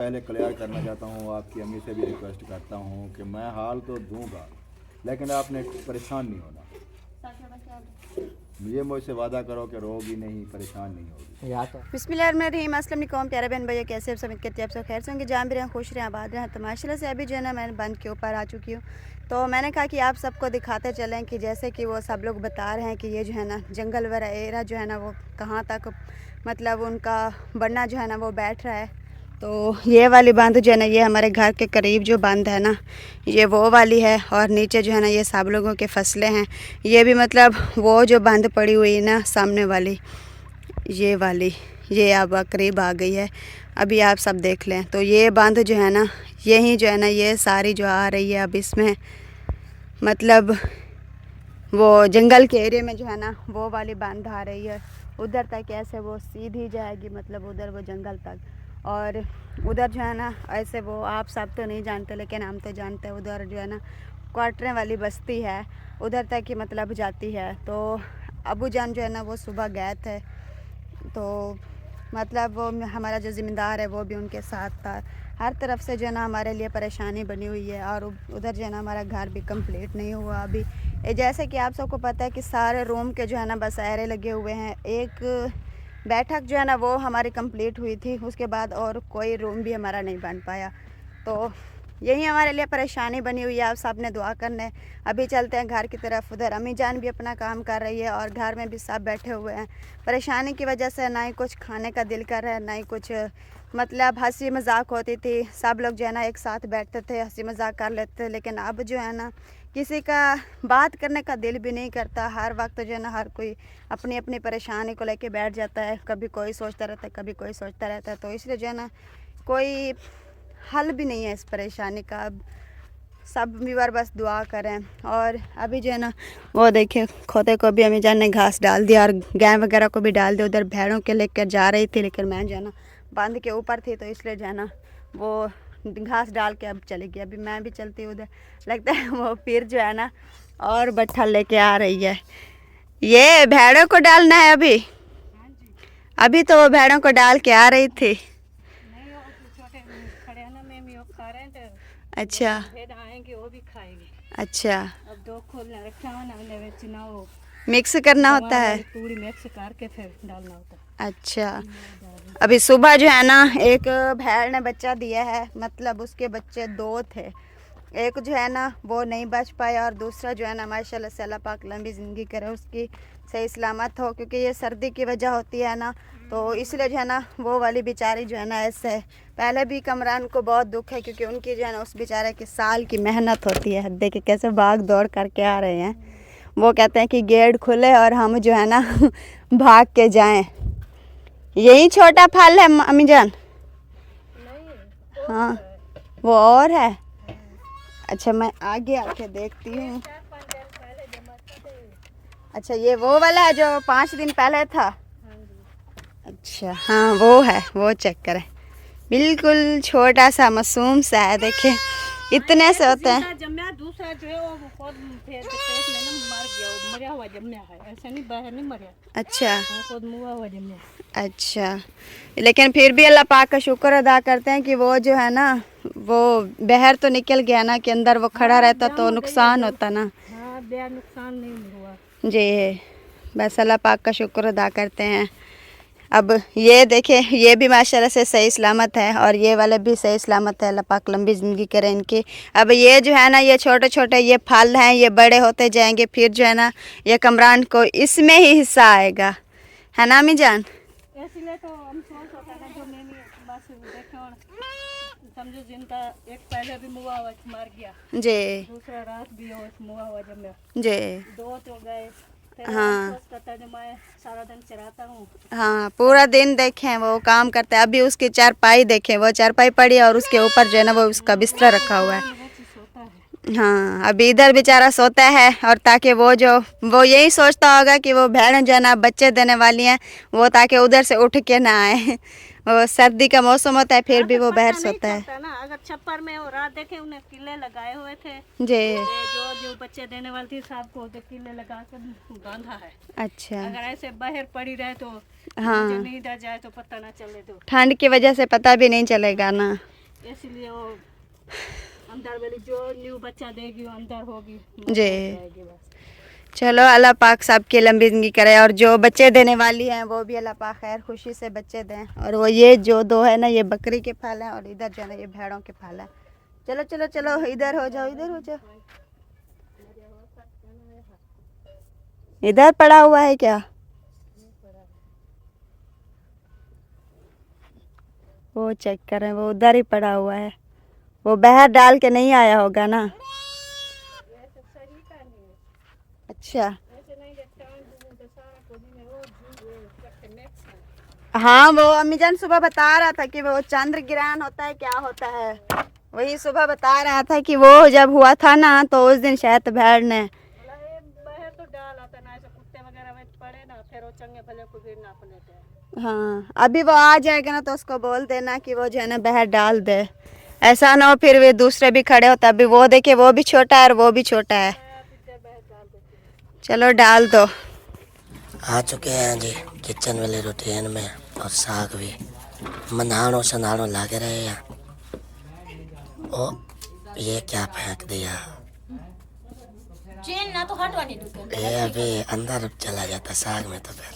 पहले क्लियर करना चाहता हूँ, आपकी अम्मी से भी रिक्वेस्ट करता हूँ कि मैं हाल तो दूंगा, लेकिन आपने परेशान नहीं होना। ये मुझसे वादा करो कि रोगी नहीं, परेशान नहीं होगी। बिस्मिल्लाहिर्रहमानिर्रहीम। अस्सलाम वालेकुम प्यारे बहन भैया, कैसे आप सब? उम्मीद करती हैं आप सब खैर से होंगे, जहाँ भी रहें खुश रहें आबाद रहें। तो माशाल्लाह से अभी जो है ना मैं बंद के ऊपर आ चुकी हूँ। तो मैंने कहा कि आप सबको दिखाते चलें कि जैसे कि वो सब लोग बता रहे हैं कि ये जो है ना जंगल वाला एरिया जो है ना वो कहाँ तक मतलब उनका बनना जो है ना वो बैठ रहा है। तो ये वाली बांध जो है ना ये हमारे घर के करीब जो बांध है ना ये वो वाली है, और नीचे जो है ना ये सब लोगों के फसलें हैं। ये भी मतलब वो जो बांध पड़ी हुई है ना सामने वाली, ये वाली, ये अब करीब आ गई है। अभी आप सब देख लें तो ये बांध जो है ना यही जो है ना ये सारी जो आ रही है अब इसमें मतलब वो जंगल के एरिया में जो है ना वो वाली बांध आ रही है। उधर तक ऐसे वो सीधी जाएगी मतलब उधर वो जंगल तक, और उधर जो है ना ऐसे वो आप सब तो नहीं जानते लेकिन हम तो जानते हैं। उधर जो है ना क्वार्टरें वाली बस्ती है, उधर तक ही मतलब जाती है। तो अबू जान जो है ना वो सुबह गए थे, तो मतलब वो हमारा जो ज़िम्मेदार है वो भी उनके साथ था। हर तरफ से जो है ना हमारे लिए परेशानी बनी हुई है, और उधर जो है ना हमारा घर भी कंप्लीट नहीं हुआ अभी। जैसे कि आप सबको पता है कि सारे रूम के जो है ना बसेरे लगे हुए हैं। एक बैठक जो है ना वो हमारी कंप्लीट हुई थी, उसके बाद और कोई रूम भी हमारा नहीं बन पाया। तो यही हमारे लिए परेशानी बनी हुई है। आप सब ने दुआ करने। अभी चलते हैं घर की तरफ। उधर अम्मी जान भी अपना काम कर रही है और घर में भी सब बैठे हुए हैं। परेशानी की वजह से ना ही कुछ खाने का दिल कर रहा है, ना ही कुछ मतलब हंसी मजाक होती थी। सब लोग जो है ना एक साथ बैठते थे, हंसी मजाक कर लेते थे। लेकिन अब जो है ना किसी का बात करने का दिल भी नहीं करता। हर वक्त जो है ना हर कोई अपनी अपनी परेशानी को लेके बैठ जाता है। कभी कोई सोचता रहता है, कभी कोई सोचता रहता है। तो इसलिए जो है ना कोई हल भी नहीं है इस परेशानी का। अब सब व्यूअर बस दुआ करें। और अभी जो है ना वो देखिए खोते को भी अम्मी जान ने घास डाल दिया और गाय वगैरह को भी डाल दिया। उधर भेड़ों के लेकर जा रही थी, लेकिन मैं जो है ना बांध के ऊपर थी, तो इसलिए जो है ना वो घास डाल के अब चली गई। अभी मैं भी चलती हूँ उधर। लगता है वो फिर जो है ना और बट्ठा लेके आ रही है। ये भेड़ों को डालना है अभी? अभी तो वो भेड़ों को डाल के आ रही थी। अच्छा आएंगे वो भी खाएंगे। अच्छा, अब दो खोलने रखा हुआ ना चुनाव मिक्स करना होता है। पूरी मिक्स करके फिर डालना होता है। अच्छा, अभी सुबह जो है ना एक भेड़ ने बच्चा दिया है, मतलब उसके बच्चे दो थे। एक जो है ना वो नहीं बच पाया, और दूसरा जो है ना माशाल्लाह से अल्लाह पाक लंबी ज़िंदगी करे, उसकी सही सलामत हो। क्योंकि ये सर्दी की वजह होती है ना, तो इसलिए जो है ना वो वाली बेचारी जो है ना ऐसे पहले भी कमरान को बहुत दुख है, क्योंकि उनकी जो है ना उस बेचारे की साल की मेहनत होती है। देखिए कैसे भाग दौड़ करके आ रहे हैं। वो कहते हैं कि गेट खुले और हम जो है ना भाग के जाएं। यही छोटा फल है अम्मी जान? हाँ वो और है। अच्छा मैं आगे आके देखती हूँ। अच्छा ये वो वाला है जो 5 दिन पहले था? अच्छा हाँ वो है, वो चेक करें। बिल्कुल छोटा सा मासूम सा है, देखिए इतने से होते हैं। जम्या दूसरा जो है वो खुद पेट में ना मर गया, वो मरा हुआ जम्या है, ऐसा नहीं बाहर नहीं मरा। अच्छा वो खुद मुआ हुआ जम्या। अच्छा, लेकिन फिर भी अल्लाह पाक का शुक्र अदा करते हैं कि वो जो है ना वो बाहर तो निकल गया ना, कि अंदर वो खड़ा रहता तो नुकसान होता ना। हाँ बेया नुकसान नहीं हुआ जी, बस अल्लाह पाक का शुक्र अदा करते हैं। अब ये देखें ये भी माशाल्लाह से सही सलामत है, और ये वाले भी सही सलामत है। अल्लाह पाक लंबी ज़िंदगी करे इनकी। अब ये जो है ना ये छोटे छोटे ये फल हैं, ये बड़े होते जाएंगे, फिर जो है ना ये कमरान को इसमें ही हिस्सा आएगा, है ना अम्मी जान? इसलिए तो हम सोच होता है जो मैं बस देखो समझो जिनका एक पहले भी मुआ हुआ मर गया जी, दूसरा रात भी हो मुआ हुआ जम्या, जी दो तो गए। हाँ मैं सारा दिन चराता हूँ। हाँ पूरा दिन देखें वो काम करते हैं। अभी उसकी चारपाई देखें, वो चारपाई पड़ी है और उसके ऊपर जो है ना वो उसका बिस्तरा रखा हुआ है। हाँ अभी इधर बेचारा सोता है, और ताकि वो वो यही सोचता होगा कि वो भेड़ जो है ना बच्चे देने वाली हैं, वो ताकि उधर से उठ के ना आए। और सर्दी का मौसम होता है फिर भी वो पता बाहर नहीं सोता है। चलता ना, अगर छप्पर में वो रात देखे उन्हें किले लगाए हुए थे, जी ये जो बच्चे देने वाली थी साहब को तो किले लगा कर बांधा है। अच्छा। अगर ऐसे बाहर पड़ी रहे तो हाँ, मुझे नींद आ जाए तो पता ना चले, तो ठंड की वजह से पता भी नहीं चलेगा ना। इसलिए वो अंदर वाली जो न्यू बच्चा देगी वो अंदर होगी, जी। जाएगी बस। चलो अल्लाह पाक सबकी लंबी ज़िंदगी करे, और जो बच्चे देने वाली हैं वो भी अल्लाह पाक खैर खुशी से बच्चे दें। और वो ये जो दो है ना, ये बकरी के फल हैं और इधर जो है ना ये भेड़ों के फल हैं। चलो चलो चलो, इधर हो जाओ, इधर हो जाओ। इधर पड़ा हुआ है क्या? वो चेक करें, वो उधर ही पड़ा हुआ है, वो बाहर डाल के नहीं आया होगा ना। अच्छा हाँ, वो अम्मीजान सुबह बता रहा था कि वो चंद्र ग्रहण होता है, क्या होता है, वही सुबह बता रहा था कि वो जब हुआ था ना तो उस दिन शायद भेड़ ने बाहर तो डाल आता ना, ऐसे कुत्ते वगैरह में पड़े ना, फिर वो चंगे भले को भी नाप लेते हैं। हाँ, अभी वो आ जाएगा ना तो उसको बोल देना कि वो जो है ना बाहर डाल दे, ऐसा ना हो फिर वे दूसरे भी खड़े होते। अभी वो देखे वो भी छोटा है और वो भी छोटा है। चलो डाल दो। आ चुके हैं जी किचन वाले रूटीन में, और साग भी मनाणो शनाणो लागे रहे हैं। ओ ये क्या फेंक दिया, चेन ना तो हटवानी दुकान। ये अभी अंदर चला जाता साग में तो फिर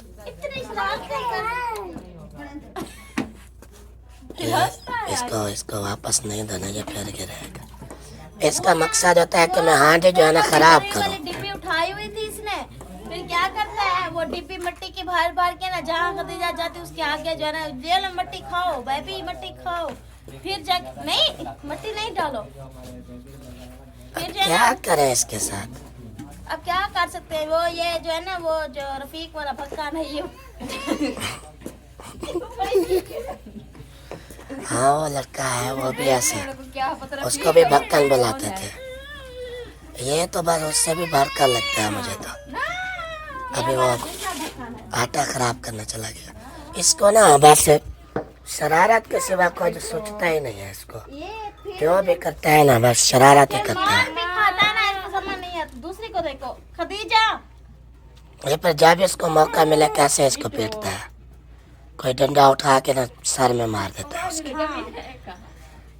ये इसको वापस नहीं देना, ये फिर गिरेगा। इसका मकसद होता है कि मैं हांडी जो है ना खराब करूं। डिब्बी उठाई हुई थी इसने, फिर क्या करता है वो डिब्बी मिट्टी की भर भर के ना जहाँ खदीजा जाती उसके आगे जो है ना, ले लो मट्टी खाओ बेबी मट्टी खाओ, फिर जा नहीं मट्टी नहीं डालो, फिर जो है क्या ना करें इसके साथ। अब क्या कर सकते हैं। वो ये जो है ना वो जो रफीक वाला पक्का नहीं है हाँ वो लड़का है, वो भी ऐसे, उसको भी भक्कन बुलाते थे। ये तो बस उससे भी भड़का लगता है मुझे तो। अभी वो आटा खराब करना चला गया। इसको ना बस शरारत के सिवा कोई सोचता ही नहीं है। इसको जो भी करता है ना बस शरारत ही करता है। खाता है ना, इसको समझ नहीं आता। दूसरी को देखो खदीजा, ये पर जब इसको मौका मिले कैसे इसको पीटता है। कोई डंडा उठा के ना सर में मार देता है उसके।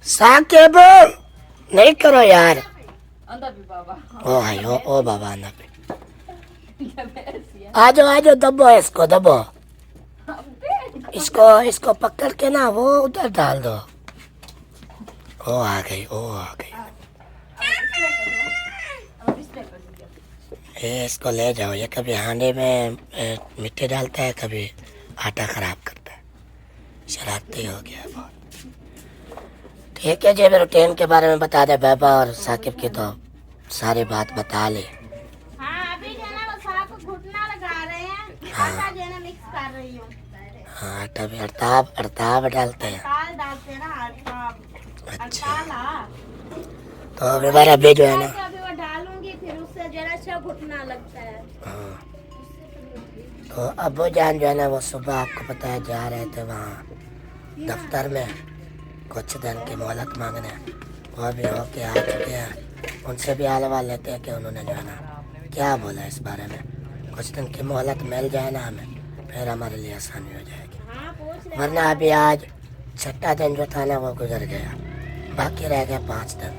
साकिब नहीं करो यार। ओ भाई ओ बाबा अंदर भी। आ जाओ दबो इसको, दबो इसको पकड़ के ना वो उधर डाल दो। ओ आ गई। ये इसको ले जाओ। ये कभी हांडी में मिट्टी डालता है, कभी आटा खराब करता है। शरारती हो गया बहुत। ठीक है जी, अभी रूटीन के बारे में बता दे बाबा, और साकिब की तो सारी बात बता ली। हाँ अभी जो है ना वो साग को घुटना लगा रहे हैं, आटा जो है ना मिक्स कर रही हूँ। हाँ आटा भी अड़ताब डालते हैं। दाल डालते हैं ना आटा। अच्छा दाल तो अभी बार अभी जो है ना अभी वो डालूंगी, फिर उससे जरा अच्छा घुटना लगता है। हाँ तो अब्बू जान जो है ना वो सुबह आपको पता है जा रहे थे वहाँ दफ्तर में कुछ दिन की मोहलत मांगने। वो भी होके आ चुके हैं। उनसे भी हाल वाल लेते हैं कि उन्होंने जो है ना क्या बोला इस बारे में। कुछ दिन की मोहलत मिल जाए ना हमें, फिर हमारे लिए आसानी हो जाएगी। वरना अभी आज 6ठा दिन जो था ना वो गुजर गया, बाकी रह गया 5 दिन।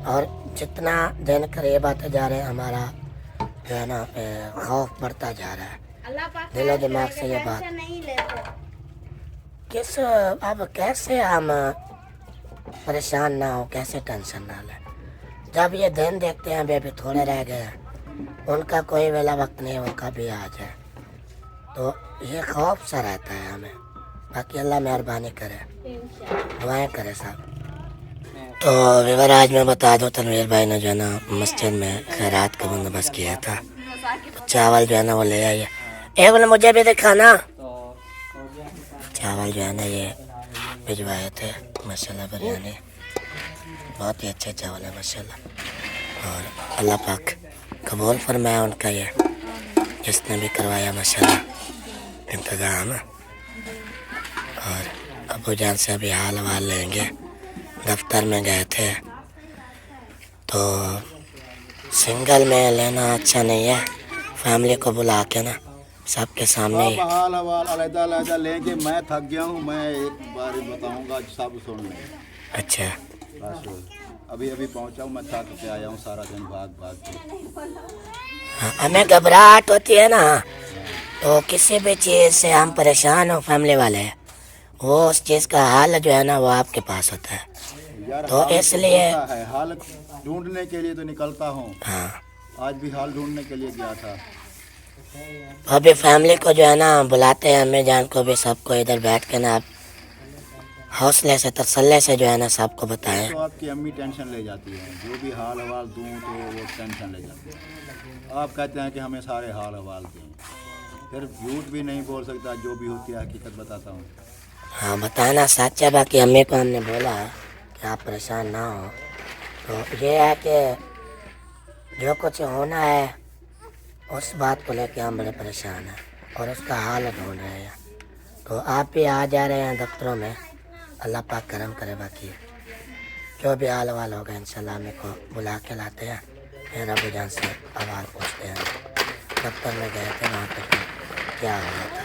और जितना दिन करीब आते जा रहे हैं हमारा जो है ना खौफ बढ़ता जा रहा है। दिलो दिमाग से ये बात नहीं लेते। किस अब कैसे हम परेशान ना हो, कैसे टेंशन ना लें। जब ये दिन देखते हैं अभी थोड़े रह गए हैं, उनका कोई वेला वक्त नहीं, वो कभी आ जाए, तो ये खौफ सा रहता है हमें। बाकी अल्लाह मेहरबानी करे, दुआएं करे सब। तो विवर आज मैं बता दूँ, तनवीर भाई ने जो है ना मस्जिद में खैरात का बंदोबस्त किया था। चावल जो है ना वो ले आइए। बोले मुझे भी दिखाना। चावल जो है ना ये भिजवाए थे, माशाल्लाह बिरयानी बहुत ही अच्छे चावल है माशाल्लाह। और अल्लाह पाक कबूल फरमाया उनका ये जिसने भी करवाया माशाल्लाह इंतज़ाम। और अबू जान से अभी हाल वाल लेंगे। दफ्तर में गए थे तो सिंगल में लेना अच्छा नहीं है, फैमिली को बुला के ना सबके सामने ही। अब हाल हवाल अलग अलग लेंगे। मैं थक गया हूँ, मैं एक बार बताऊँगा, सब सुन लें। अच्छा, बस अभी अभी पहुँचा हूँ, मैं थक के आया हूँ, सारा दिन भाग भाग के। हाँ, हमें घबराहट होती है ना, तो किसी भी चीज़ से हम परेशान हो फैमिली वाले, वो उस चीज़ का हल जो है ना वो आपके पास होता है। यार तो हाल इसलिए होता है, हाल ढूंढने के लिए तो निकलता हूँ। हाँ, आज भी हाल ढूंढने के लिए गया था। तो अभी फैमिली को जो है ना बुलाते हैं, अम्मी जान को भी, सबको इधर बैठ के ना आप हौसले से तसल्ली से जो है ना सबको बताएं। तो आपकी अम्मी टेंशन ले जाती है, जो भी हाल हवाल दूँ तो वो टेंशन ले जाती है। आप कहते हैं कि हमें सारे हाल हवाल दें, फिर झूठ भी नहीं बोल सकता, जो भी होती है हकीकत बताता हूँ। हाँ, बताना सच है। बाकी अम्मी को हमने बोला कि आप परेशान ना हो, तो ये है कि जो कुछ होना है उस बात को लेके हम बड़े परेशान हैं और उसका हाल ढूंढ रहे हैं। तो आप भी आ जा रहे हैं दफ्तरों में, अल्लाह पाक करम करे। बाकी जो भी हाल वाल होगा इंशाल्लाह हमें को बुला के लाते हैं, फिर अबू जान से आवाज़ पूछते हैं। दफ्तर में गए थे, वहाँ पर क्या हुआ था।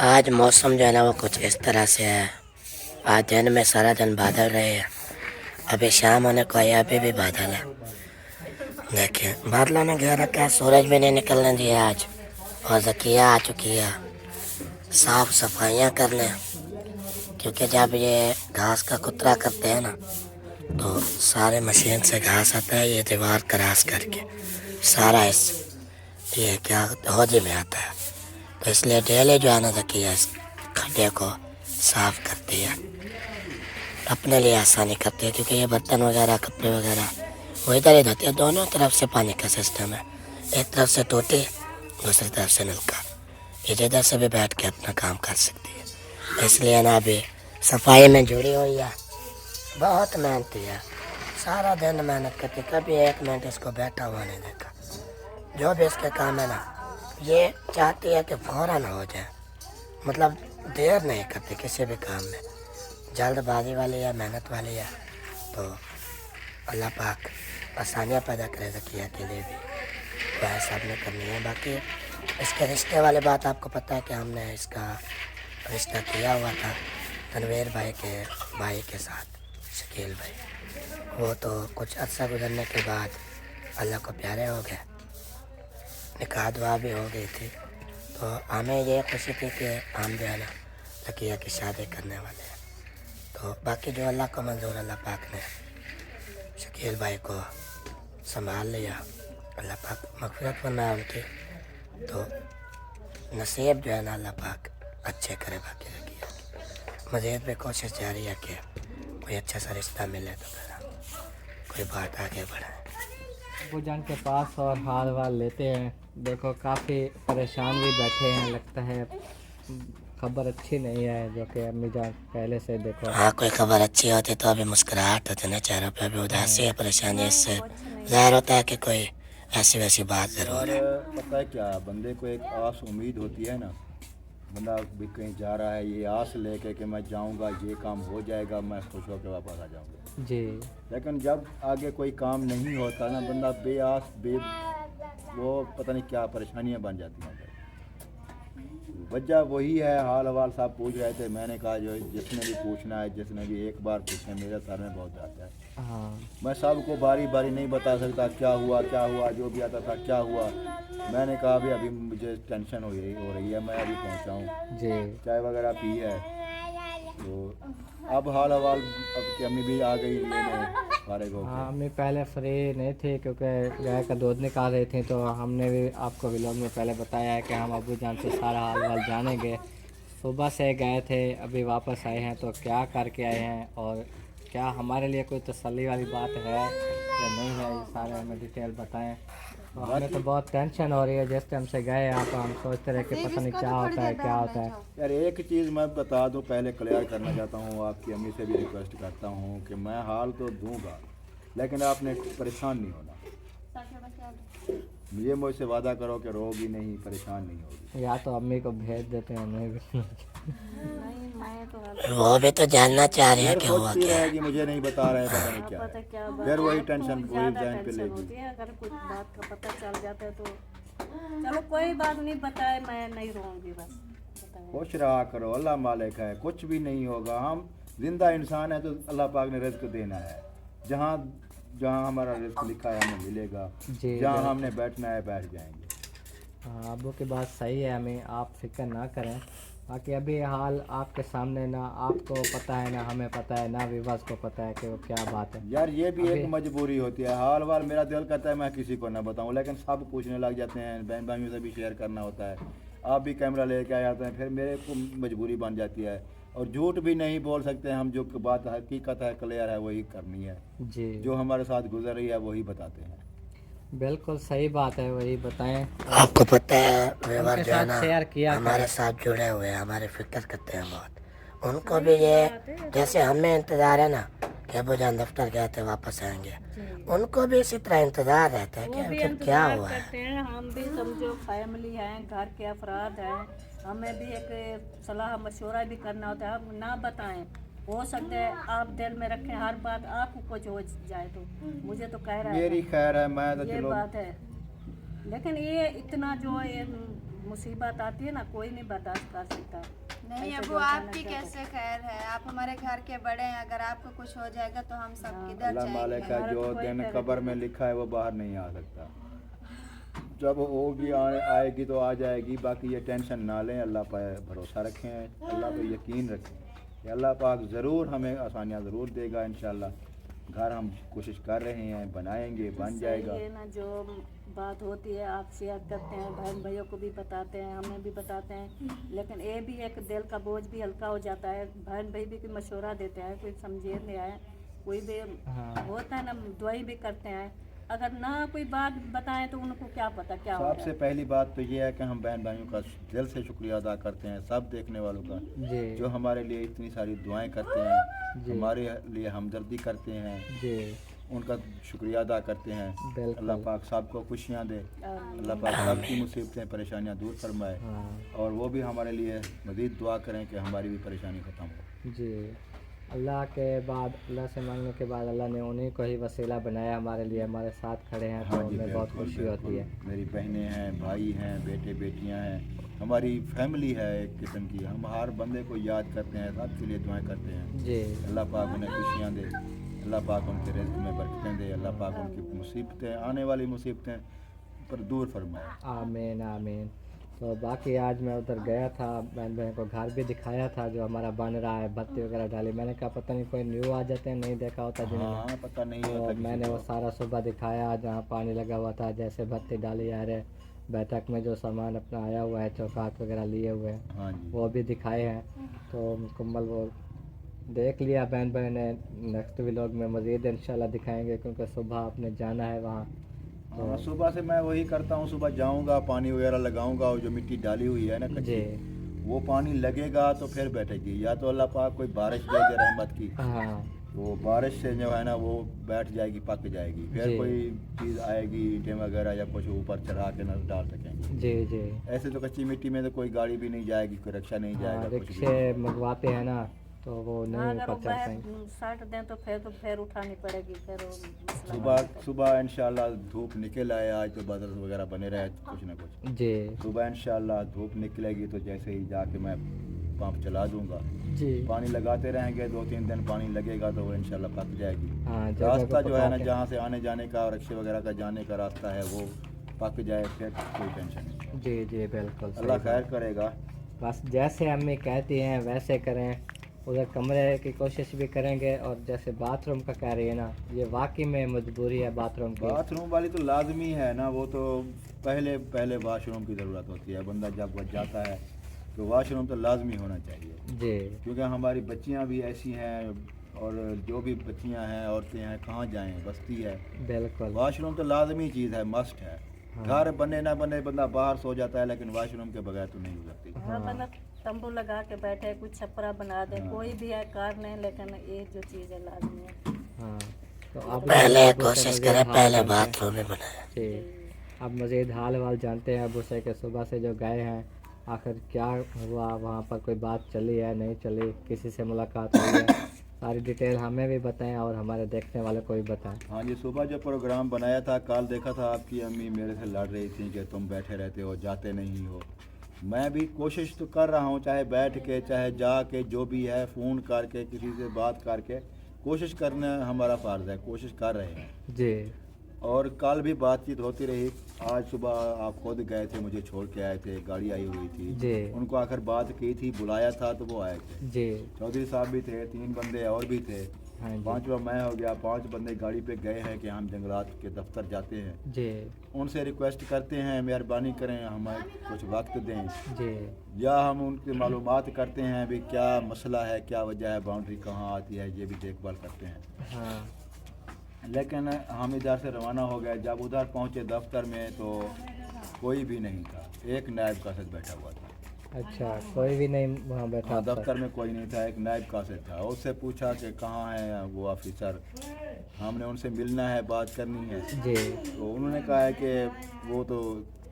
आज मौसम जो है ना वो कुछ इस तरह से है। आज दिन में सारा दिन बादल रहे हैं, अभी शाम होने को आया, अभी भी बादल है। देखिए बादलों ने घेर रखा है, सूरज भी नहीं निकलने दिया आज। और ज़किया आ चुकी है साफ़ सफाइयाँ करने, क्योंकि जब ये घास का कुतरा करते हैं ना तो सारे मशीन से घास आता है, ये दीवार क्रॉस करके सारा इस ये क्या हौजे में आता है। तो इसलिए डेली जो है ना ज़किया इस खड्डे को साफ़ करती है, अपने लिए आसानी करती है, क्योंकि ये बर्तन वगैरह कपड़े वगैरह वो इधर ही धोती है। दोनों तरफ से पानी का सिस्टम है, एक तरफ से टोटी, दूसरी तरफ से नलका। ये जिधर से भी बैठ के अपना काम कर सकती है। इसलिए ना अभी सफाई में जुड़ी हुई है, बहुत मेहनती है, सारा दिन मेहनत करती, कभी एक मिनट इसको बैठा हुआ नहीं देखा। जो भी इसके काम है ना ये चाहती है कि फ़ौरन हो जाए, मतलब देर नहीं करती किसी भी काम में, जल्दबाजी वाली है, मेहनत वाली है। तो अल्लाह पाक आसानियाँ पैदा करे ज़किया के लिए भी, वह सब ने करनी है। बाकी इसके रिश्ते वाली बात आपको पता है कि हमने इसका रिश्ता किया हुआ था तनवीर भाई के साथ, शकील भाई। वो तो कुछ अर्सा गुजरने के बाद अल्लाह को प्यारे हो गए, निकाह दुआ भी हो गई थी। तो हमें ये खुशी थी कि हम जो है ना ज़किया की शादी करने वाले हैं। तो बाकी जो अल्लाह को मंजूर, अल्लाह पाक ने शकील भाई को संभाल लिया, अल्लाह पाक मग़फ़िरत फरमाए उनकी। तो नसीब जो है ना अल्लाह पाक अच्छे करे। बाकी ज़किया मज़ीद भी कोशिश जारी है कि कोई अच्छा सा रिश्ता मिले तो फिर कोई बात आगे बढ़ाए। अबू जान के पास और हाल वाल लेते हैं। देखो काफ़ी परेशान भी बैठे हैं, लगता है खबर अच्छी नहीं है, जो कि अम्मी जान पहले से देखो। हाँ, कोई खबर अच्छी होती तो अभी मुस्कुराहट होती ना चेहरों पे, अभी उदासी है, परेशानी। इससे ज़ाहिर होता है कि कोई ऐसी वैसी बात ज़रूर है। और पता है क्या, बंदे को एक आस उम्मीद होती है ना, बंदा भी कहीं जा रहा है, ये आस लेके कि मैं जाऊंगा, ये काम हो जाएगा, मैं खुश होकर वापस आ जाऊंगा जी। लेकिन जब आगे कोई काम नहीं होता ना, बंदा बेआस वो पता नहीं क्या परेशानियां बन जाती हैं। वजह वही है, हाल हवाल सब पूछ रहे थे। मैंने कहा जो जिसने भी पूछना है, जिसने भी एक बार पूछे, मेरे सर में बहुत आता है। हाँ, मैं सबको बारी बारी नहीं बता सकता क्या हुआ, जो भी आता था क्या हुआ। मैंने कहा अभी मुझे टेंशन हो रही है, मैं अभी पहुंचा हूँ, जी। चाय वगैरह पी है। तो अब हाल हवाल अब की अम्मी भी आ गई लेने, फारिग हो हाँ, गए। अम्मी पहले फ्री नहीं थी क्योंकि गाय का दूध निकाल रही थी। तो हमने भी आपको व्लॉग में पहले बताया है कि हम अबू जान से सारा हाल वाल जानेंगे। सुबह से गए थे, अभी वापस आए हैं, तो क्या करके आए हैं और क्या हमारे लिए कोई तसल्ली वाली बात है या नहीं है, ये सारे हमें डिटेल बताएं। तो हमें तो बहुत टेंशन हो रही है, जिस टाइम से गए यहाँ पर हम सोचते रहे कि पता नहीं क्या होता है क्या होता है। यार एक चीज़ मैं बता दूं, पहले क्लियर करना चाहता हूँ, आपकी अम्मी से भी रिक्वेस्ट करता हूँ कि मैं हाल तो दूंगा, लेकिन आपने परेशान नहीं होना। ये मुझसे वादा करो कि रोगी नहीं, परेशान नहीं होगी। या तो अम्मी को भेज देते हैं, नहीं भी नहीं मैं तो वो भी तो जानना चाह रहे हैं फिर कि हुआ सोचती क्या है। रहेगी मुझे नहीं बता रहे, पता नहीं क्या पता है। क्या बात फिर वही है, टेंशन तो पूरी ज़्यादा जहन पे टेंशन लेगी। होती है। अगर कुछ बात का पता चल जाता है तो चलो कोई बात नहीं, बताए मैं नहीं रहूँगी बस। बताए खुश रहा करो, अल्लाह मालिक है, कुछ भी नहीं होगा। हम जिंदा इंसान है तो अल्लाह पाक ने रिज्क देना है। जहाँ जहाँ हमारा रिज्क लिखा है हमें मिलेगा, जी, जहाँ बिल्कुल। हमने बैठना है बैठ जाएंगे। हाँ, अबू की बात सही है, हमें आप फिक्र ना करें। बाकी अभी हाल आपके सामने, ना आपको पता है ना हमें पता है ना विवास को पता है कि वो क्या बात है। यार ये भी एक अभी- मजबूरी होती है। हाल वाल मेरा दिल करता है मैं किसी को ना बताऊं, लेकिन सब पूछने लग जाते हैं, बहन भाइयों से भी शेयर करना होता है। आप भी कैमरा लेके आ जाते हैं, फिर मेरे को मजबूरी बन जाती है। और झूठ भी नहीं बोल सकते हम, जो बात हकीकत है क्लियर है वही करनी है। जी, जो हमारे साथ गुजर रही है वही बताते हैं। बिल्कुल सही बात है, वही बताएं। आपको पता है व्यवहार उनके जो है साथ ना शेयर किया हमारे करें। साथ जुड़े हुए हैं, हमारी फिक्र करते हैं बहुत। उनको भी ये जैसे हमें इंतजार है ना कि अबू जान दफ्तर गए थे वापस आएंगे, उनको भी इसी तरह इंतजार रहता है वो कि भी आखिर क्या इंतजार हुआ है। करते हैं। हम भी समझो फैमिली हैं, घर के अफराद हैं, हमें भी एक सलाह मशवरा भी करना होता है। हम ना बताएं, हो सकता है आप दिल में रखें हर बात आपको कुछ हो जाए तो मुझे तो कह रहा मेरी है खैर है, मैं तो ये चलो बात है। लेकिन ये इतना जो ये मुसीबत आती है ना, कोई नहीं बर्दाश्त कर सकता। नहीं ऐसे अबू, जो आपकी अचानक कैसे खैर है? आप हमारे घर के बड़े हैं, अगर आपको कुछ हो जाएगा तो हम सब किधर अल्लाह मालिक जाएंगे? है, हमारा जो तो कोई दिन खैर कब्र में लिखा है वो बाहर नहीं आ सकता। जब होगी आएगी तो आ जाएगी। बाकी ये टेंशन ना लें, अल्लाह पर भरोसा रखें, अल्लाह पर यकीन रखें कि अल्लाह पाक ज़रूर हमें आसानियाँ ज़रूर देगा इंशाल्लाह। घर हम कोशिश कर रहे हैं, बनाएंगे, बन जाएगा। ये ना जो बात होती है आप शेयर करते हैं, बहन भाइयों को भी बताते हैं, हमें भी बताते हैं। लेकिन ये भी एक दिल का बोझ भी हल्का हो जाता है। बहन भाई भी कोई मशवरा देते हैं, कोई समझे नहीं आए, कोई भी हाँ। होता है ना, दुआई भी करते हैं। अगर ना कोई बात बताएं तो उनको क्या पता क्या हो रहा सबसे है। पहली बात तो ये है कि हम बहन भाइयों का दिल से शुक्रिया अदा करते हैं, सब देखने वालों का, जी, जो हमारे लिए इतनी सारी दुआएं करते हैं, जी। हमारे लिए हमदर्दी करते हैं, जी, उनका शुक्रिया अदा करते हैं। बिल्कुल। अल्लाह पाक सबको खुशियाँ दे, अल्लाह पाक सबकी मुसीबतें परेशानियाँ दूर फरमाए, हाँ, और वो भी हमारे लिए मज़ीद दुआ करें कि हमारी भी परेशानी ख़त्म हो। जी। अल्लाह के बाद, अल्लाह से मांगने के बाद अल्लाह ने उन्हीं को ही वसीला बनाया हमारे लिए, हमारे साथ खड़े हैं, तो हाँ जी, हमें बहुत बिल्कुल, खुशी होती है। बिल्कुल। मेरी बहनें हैं, भाई हैं, बेटे बेटियां हैं, हमारी फैमिली है एक किस्म की। हम हर बंदे को याद करते हैं, सबके लिए दुआएं करते हैं। जी, अल्लाह पाक उन्हें खुशियाँ दे, अल्लाह पाक उनके रिज़्क़ में बरकतें दे, अल्लाह पाक उनकी मुसीबतें, आने वाली मुसीबतें पर दूर फरमाए। आमीन आमीन। तो बाकी आज मैं उधर गया था, बहन बहन को घर भी दिखाया था जो हमारा बन रहा है, बत्ती वगैरह डाली। मैंने कहा पता नहीं कोई न्यू आ जाते हैं, नहीं देखा होता जिन्होंने। हाँ, पता नहीं तो होता किसी मैंने वो को। सारा सुबह दिखाया, जहाँ पानी लगा हुआ था, जैसे बत्ती डाली आ रहे, बैठक में जो सामान अपना आया हुआ है, चौकात वगैरह लिए हुए हैं, हाँ जी, वो भी दिखाए हैं। तो मुकम्मल वो देख लिया बहन बहन ने। नेक्स्ट व्लॉग में मज़ीद इंशाल्लाह दिखाएंगे, क्योंकि सुबह आपने जाना है वहाँ। हाँ, सुबह से मैं वही करता हूँ, सुबह जाऊँगा, पानी वगैरह लगाऊँगा, और जो मिट्टी डाली हुई है ना जी, कच्ची, वो पानी लगेगा तो फिर बैठेगी। या तो अल्लाह पाक कोई बारिश दे दे रहमत की, हाँ, वो बारिश से जो है ना वो बैठ जाएगी, पक जाएगी। फिर जी। कोई चीज़ आएगी, ईंटें वगैरह या कुछ ऊपर चढ़ा के न डाल सकेंगे। जी, जी। ऐसे तो कच्ची मिट्टी में तो कोई गाड़ी भी नहीं जाएगी, कोई रिक्शा नहीं हाँ, जाएगा, कुछ भी रिक्शे नहीं। मंगवाते हैं ना, तो वो नहीं हाँ, अगर ऊपर वो चढ़ पाएंगे। बैग साट दें तो फिर उठानी पड़ेगी, फिर वो मसला सुबह सुबह इंशाल्लाह धूप निकल आए, आज तो बादल वगैरह बने रहे कुछ ना कुछ। जी, सुबह इंशाल्लाह धूप निकलेगी तो जैसे ही जाके मैं पंप चला दूंगा, जी। पानी लगाते रहेंगे, 2-3 दिन पानी लगेगा तो वो इंशाल्लाह पक जाएगी। हाँ, जगह रास्ता को जो है ना पका के- जहाँ से आने जाने का और रिक्शे वगैरह का जाने का रास्ता है वो पक जाए, फिर कोई टेंशन नहीं। जी, जी, बिल्कुल सही अल्लाह बात। खैर करेगा। बस जैसे अम्मी कहती हैं वैसे करें, उधर कमरे की कोशिश भी करेंगे। और जैसे बाथरूम का कह रही है ना, ये वाकई में मजबूरी है बाथरूम की। बाथरूम वाली तो लाजमी है ना, वो तो पहले पहले वाशरूम की ज़रूरत होती है। बंदा जब वो जाता है तो वाशरूम तो लाजमी होना चाहिए, जी, क्योंकि हमारी बच्चियां भी ऐसी हैं, और जो भी बच्चियां हैं, औरतें हैं, कहाँ जाएं, बस्ती है, बिल्कुल। वाशरूम तो लाजमी चीज़ है, मस्ट है। हाँ। घर बने ना बने बंदा बाहर सो जाता है, लेकिन वाशरूम के बगैर तो नहीं गुजरती। हाँ, मतलब तंबू लगा के बैठे, कुछ छपरा बना दे, हाँ। कोई भी है कार नहीं, लेकिन ये जो चीज़ है लाजमी है। हाँ, तो आप पहले लोग कोशिश से करें, मज़ीद पहले हाल जानते हैं। बाथरूम में बनाए। जी, अब मज़ीद हाल वाल जानते हैं अबू से कि सुबह से जो गए हैं आखिर क्या हुआ, वहाँ पर कोई बात चली है नहीं चली, किसी से मुलाकात हुई है, सारी डिटेल हमें भी बताएं और हमारे देखने वाले को भी बताएं। हाँ जी, सुबह जो प्रोग्राम बनाया था, कल देखा था आपकी अम्मी मेरे से लड़ रही थी कि तुम बैठे रहते हो, जाते नहीं हो। मैं भी कोशिश तो कर रहा हूँ, चाहे बैठ के चाहे जा के, जो भी है फ़ोन करके किसी से बात करके कोशिश करना हमारा फ़र्ज़ है, कोशिश कर रहे हैं। जी और कल भी बातचीत होती रही। आज सुबह आप खुद गए थे, मुझे छोड़ के आए थे, गाड़ी आई हुई थी, जी उनको आकर बात की थी, बुलाया था तो वो आए थे। जी चौधरी साहब भी थे, 3 बंदे और भी थे, हाँ जी 5वां मैं हो गया। 5 बंदे गाड़ी पे गए हैं कि हम जंगलात के दफ्तर जाते हैं। जी उनसे रिक्वेस्ट करते हैं मेहरबानी करें, हमें कुछ वक्त दें, जी या हम उनकी मालूमात करते हैं भी क्या मसला है, क्या वजह है, बाउंड्री कहाँ आती है, ये भी देखभाल करते हैं। हाँ लेकिन हम इधर से रवाना हो गए। जब उधर पहुंचे दफ्तर में तो कोई भी नहीं था, एक नायब कासिद बैठा हुआ था। अच्छा, कोई भी नहीं वहाँ बैठा हाँ, था। दफ्तर में कोई नहीं था, एक नायब कासिद था। उससे पूछा कि कहाँ है वो ऑफिसर, हमने उनसे मिलना है, बात करनी है। जी तो उन्होंने कहा है कि वो तो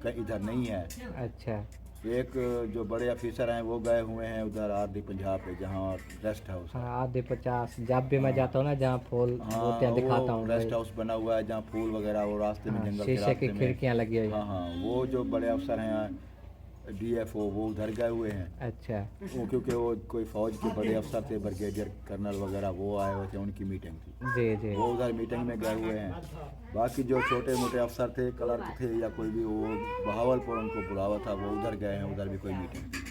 इधर नहीं है। अच्छा एक जो बड़े ऑफिसर हैं वो गए हुए हैं उधर आरडी पंजाब पे, जहाँ रेस्ट हाउस है। हाँ आधे 50 जब भी मैं जाता हूँ ना जहाँ फूल बूटियाँ दिखाता हूँ रेस्ट हाउस बना हुआ है जहाँ फूल वगैरह, वो रास्ते में हाँ, जंगल के शीशे की रास्ते में। खिड़कियाँ लगी हुई हैं। हाँ हाँ, वो जो बड़े अफसर हैं डीएफओ, वो उधर गए हुए हैं। अच्छा वो क्योंकि वो कोई फौज के बड़े अफसर थे, ब्रिगेडियर कर्नल वगैरह, वो आए हुए थे, उनकी मीटिंग थी, जी जी वो उधर मीटिंग में गए हुए हैं। बाकी जो छोटे मोटे अफसर थे, क्लर्क थे या कोई भी, वो बहावलपुर उनको बुलावा था, वो उधर गए हैं, उधर भी कोई मीटिंग थी।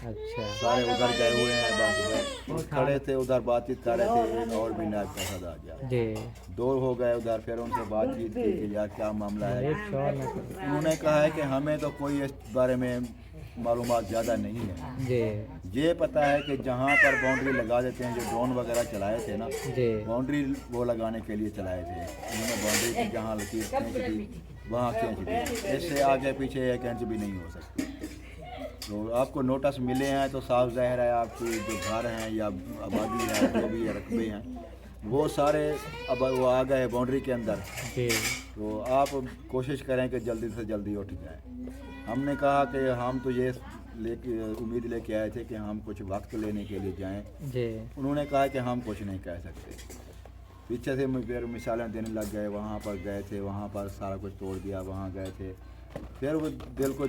अच्छा सारे उधर गए हुए हैं। बस खड़े थे उधर, बातचीत कर रहे थे। एक और भी नायब कासिद आ गया, जी 2 हो गए उधर। फिर उनसे बातचीत की कि यार क्या मामला है। एक शोर ना करो। उन्होंने कहा है कि हमें तो कोई इस बारे में मालूमात ज़्यादा नहीं है। जी ये पता है कि जहाँ पर बाउंड्री लगा देते हैं, जो ड्रोन वगैरह चलाए थे ना, जी बाउंड्री वो लगाने के लिए चलाए थे। उन्होंने बाउंड्री की जहाँ लकीर खींच दी वहाँ खींच दी, इससे आगे पीछे 1 इंच भी नहीं हो सकती। तो आपको नोटिस मिले हैं तो साफ ज़ाहिर है आपकी जो घर हैं या आबादी है, जो भी रकबे हैं, वो सारे अब वो आ गए बाउंड्री के अंदर। जी तो आप कोशिश करें कि जल्दी से जल्दी उठ जाएं। हमने कहा कि हम तो ये उम्मीद लेके आए थे कि हम कुछ वक्त लेने के लिए जाएं। जी उन्होंने कहा कि हम कुछ नहीं कह सकते। पीछे से फिर मिसालें देने लग गए, वहाँ पर गए थे, वहाँ पर सारा कुछ तोड़ दिया, वहाँ गए थे। फिर वो दिल को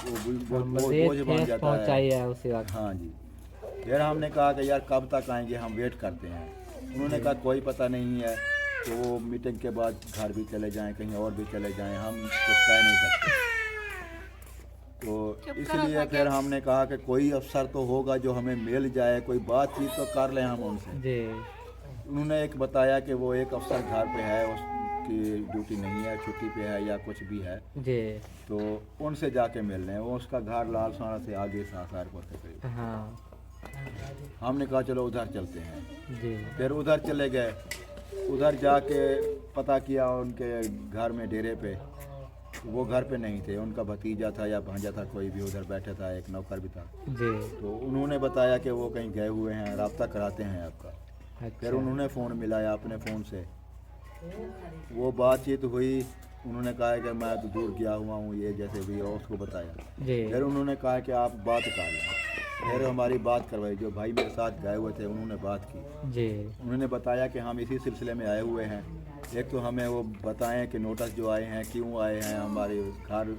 मज़ीद बोझ बन ठेस जाता पहुँचाई है। है उसी वक्त। हाँ जी। फिर हमने कहा कि यार कब तक आएंगे, हम वेट करते हैं। उन्होंने कहा कोई पता नहीं है, तो वो मीटिंग के बाद घर भी चले जाएं, कहीं और भी चले जाएं, हम कुछ कह नहीं सकते। तो इसलिए फिर हमने कहा कि कोई अफसर तो होगा जो हमें मिल जाए, कोई बातचीत तो कर लें हम उनसे। जी उन्होंने एक बताया कि वो एक अफसर घर पे है, उसकी ड्यूटी नहीं है, छुट्टी पे है या कुछ भी है, जी तो उनसे जाके मिल लें। वो उसका घर लालसाना से आगे सासारपुर के करीब। हाँ हमने कहा चलो उधर चलते हैं। जी फिर उधर चले गए। उधर जाके पता किया उनके घर में, डेरे पे, वो घर पे नहीं थे, उनका भतीजा था या भांजा था, कोई भी उधर बैठा था, एक नौकर भी था। जी तो उन्होंने बताया कि वो कहीं गए हुए हैं, राब्ता कराते हैं आपका। फिर अच्छा उन्होंने फ़ोन मिलाया अपने फ़ोन से, वो बातचीत हुई। उन्होंने कहा कि मैं तो दूर गया हुआ हूँ, ये जैसे भी हो उसको बताया। जी फिर उन्होंने कहा कि आप बात कर लें। फिर हमारी बात करवाई, जो भाई मेरे साथ गए हुए थे उन्होंने बात की। जी उन्होंने बताया कि हम इसी सिलसिले में आए हुए हैं। एक तो हमें वो बताएं कि नोटिस जो आए हैं क्यों आए हैं, हमारे घर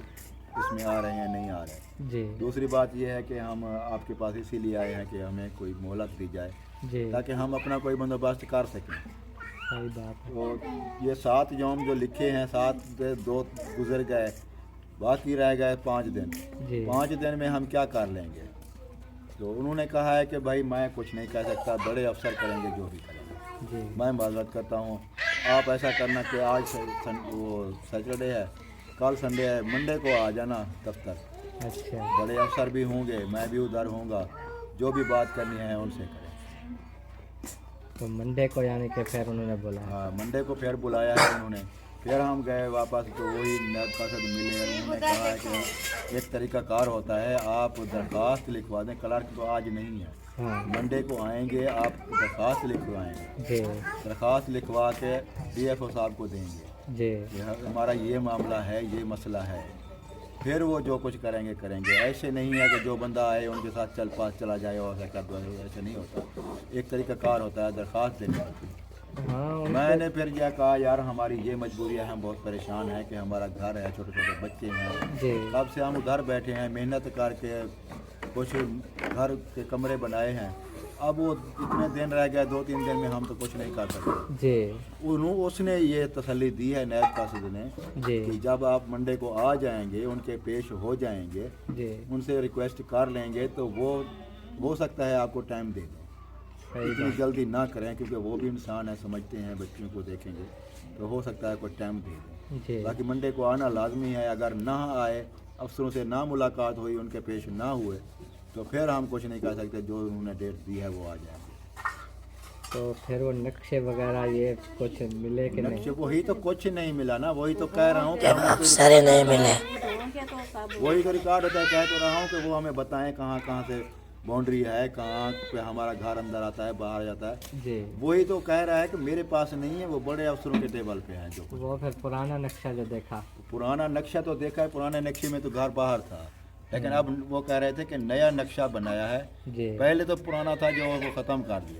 इसमें आ रहे हैं नहीं आ रहे। जी दूसरी बात यह है कि हम आपके पास इसीलिए आए हैं कि हमें कोई मोहलत दी जाए, जी ताकि हम अपना कोई बंदोबस्त कर सकें। सही बात है। तो ये 7 यौम जो लिखे हैं, 7 से 2 गुजर गए, बाकी रह गए 5 दिन। जी 5 दिन में हम क्या कर लेंगे? तो उन्होंने कहा है कि भाई मैं कुछ नहीं कह सकता, बड़े अफसर करेंगे जो भी करेंगे। जी मैं माजरत करता हूँ, आप ऐसा करना कि आज वो सैटरडे है, कल संडे है, मंडे को आ जाना दफ्तर। अच्छा बड़े अफसर भी होंगे, मैं भी उधर होऊंगा, जो भी बात करनी है उनसे करें। तो मंडे को यानी कि फिर उन्होंने बोला। हाँ, मंडे को फिर बुलाया है उन्होंने। फिर हम गए वापस, तो वही नायब कासिद मिले। उन्होंने कहा है कि एक तरीक़ाकार होता है, आप दरख्वास्त लिखवा दें। क्लर्क तो आज नहीं है, हाँ मंडे को आएंगे, आप दरख्वास्त लिखवाएंगे। जी दरख्वास्त लिखवा के डीएफओ साहब को देंगे। जी कि हमारा ये मामला है, ये मसला है, फिर वो जो कुछ करेंगे करेंगे। ऐसे नहीं है कि जो बंदा आए उनके साथ चल पास चला जाए और ऐसा कर दो, ऐसे नहीं होता। एक तरीक़ाकार होता है, दरख्वास्त देनी होती है। हाँ मैंने फिर यह कहा यार हमारी ये मजबूरी है, हम बहुत परेशान हैं कि हमारा घर है, छोटे छोटे बच्चे हैं, जी तब से हम उधर बैठे हैं, मेहनत करके कुछ घर के कमरे बनाए हैं। अब वो इतने दिन रह गए, 2-3 दिन में हम तो कुछ नहीं कर सकते। जी उसने ये तसल्ली दी है नायब कासिद ने जी कि जब आप मंडे को आ जाएंगे, उनके पेश हो जाएंगे, जी उनसे रिक्वेस्ट कर लेंगे तो वो हो सकता है आपको टाइम दे दें। सही इतनी जल्दी ना करें क्योंकि वो भी इंसान है, समझते हैं, बच्चों को देखेंगे, तो हो सकता है कोई टाइम दे दें। जी बाकी मंडे को आना लाजमी है। अगर ना आए, अफसरों से ना मुलाकात हुई, उनके पेश ना हुए, तो फिर हम कुछ नहीं कर सकते। जो उन्होंने डेट दी है वो आ जाएंगे। तो फिर वो नक्शे वगैरह ये कुछ मिले कि नहीं? नक्शे वही तो कुछ नहीं मिला ना, वही तो कह रहा हूँ कि जब अफसर नहीं मिले वही तो रिकॉर्ड होता है। कह तो रहा हूँ कि वो हमें बताएं कहाँ कहाँ से बाउंड्री है, कहाँ पे हमारा घर अंदर आता है, बाहर जाता है। जी वही तो कह रहा है कि मेरे पास नहीं है, वो बड़े अफसरों के टेबल पे है। जो वो फिर पुराना नक्शा जो देखा। पुराना नक्शा तो देखा है, पुराने नक्शे में तो घर बाहर था, लेकिन अब वो कह रहे थे कि नया नक्शा बनाया है। जी पहले तो पुराना था जो वो ख़त्म कर दिया।